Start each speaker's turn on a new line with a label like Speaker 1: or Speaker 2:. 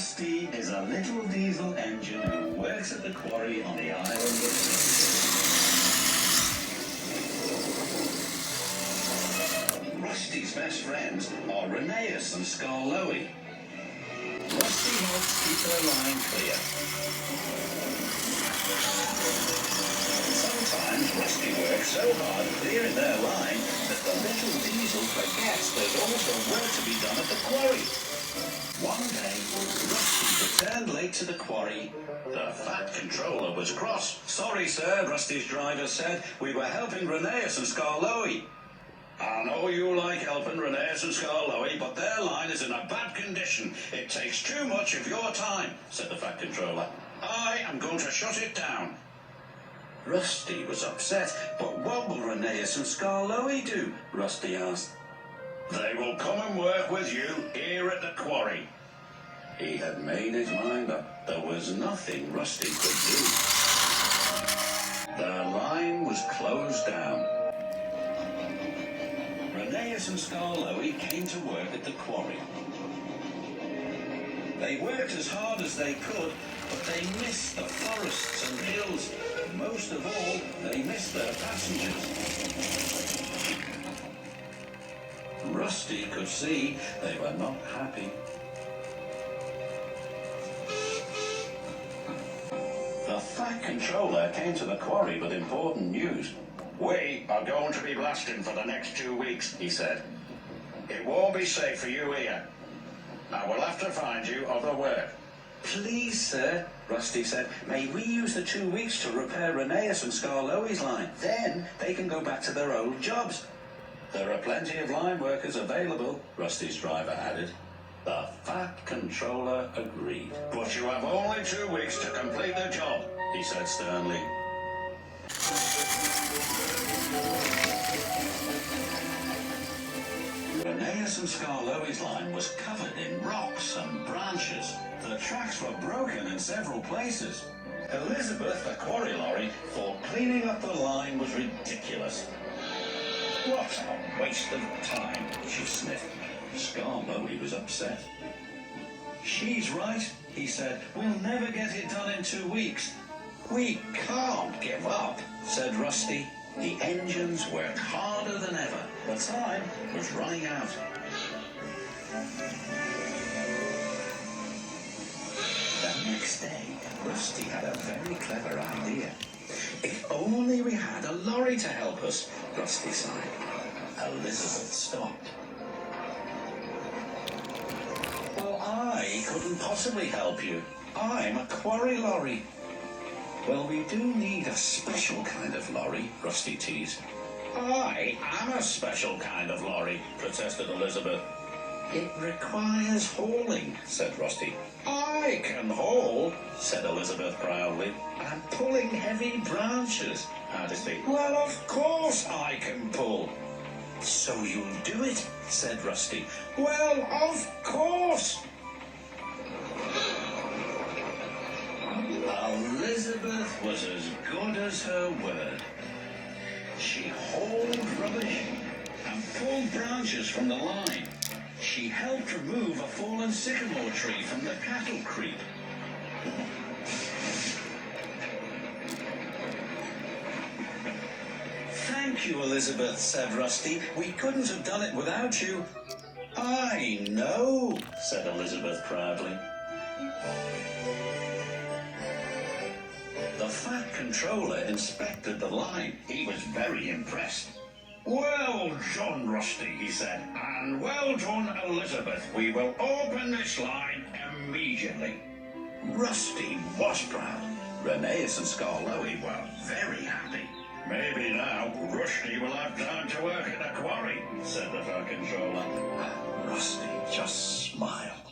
Speaker 1: Rusty is a little diesel engine who works at the quarry on the island of Rusty's best friends are Reneus and Skarloey. Rusty helps keep their line clear. Sometimes Rusty works so hard clearing their line that the little diesel forgets there's also work to be done at the quarry. One day, Rusty returned late to the quarry. The fat controller was cross. "Sorry, sir," Rusty's driver said. "We were helping Reneus and Skarloey." "I know you like helping Reneus and Skarloey, but their line is in a bad condition. It takes too much of your time," said the fat controller. "I am going to shut it down." Rusty was upset. "But what will Reneus and Skarloey do?" Rusty asked. "They will come and work with you here at the quarry." He had made his mind up. There was nothing Rusty could do. Their line was closed down. Reneus and Skarloey came to work at the quarry. They worked as hard as they could, but they missed the forests and hills. Most of all, they missed their passengers. Rusty could see they were not happy. The fat controller came to the quarry with important news. "We are going to be blasting for the next 2 weeks," he said. "It won't be safe for you here. I will have to find you other work." "Please, sir," Rusty said, "may we use the 2 weeks to repair Reneus and Skarloey's line? Then they can go back to their old jobs." "There are plenty of line workers available," Rusty's driver added. The fat controller agreed. "But you have only 2 weeks to complete the job," he said sternly. Reneus and Skarloey's line was covered in rocks and branches. The tracks were broken in several places. Elizabeth, the quarry lorry, thought cleaning up the line was ridiculous. "What a waste of time," she sniffed. Skarloey was upset. "She's right," he said. "We'll never get it done in 2 weeks." "We can't give up," said Rusty. The engines worked harder than ever. The time was running out. The next day, Rusty had a very clever idea. "If only we had a lorry to help us," Rusty sighed. Elizabeth stopped. "Well, I couldn't possibly help you. I'm a quarry lorry." "Well, we do need a special kind of lorry," Rusty teased. "I am a special kind of lorry," protested Elizabeth. "It requires hauling," said Rusty. "I can haul," said Elizabeth proudly. "And pulling heavy branches," added Rusty. "Well, of course I can pull." "So you'll do it," said Rusty. "Well, of course." Elizabeth was as good as her word. She hauled rubbish and pulled branches from the line. She helped remove a fallen sycamore tree from the cattle creep. "Thank you, Elizabeth," said Rusty. "We couldn't have done it without you." "I know," said Elizabeth proudly. The fat controller inspected the line. He was very impressed. "Well done, Rusty," he said, "and well done, Elizabeth. We will open this line immediately." Rusty was proud. Reneus and Skarloey were very happy. "Maybe now Rusty will have time to work at the quarry," said the fat controller. Rusty just smiled.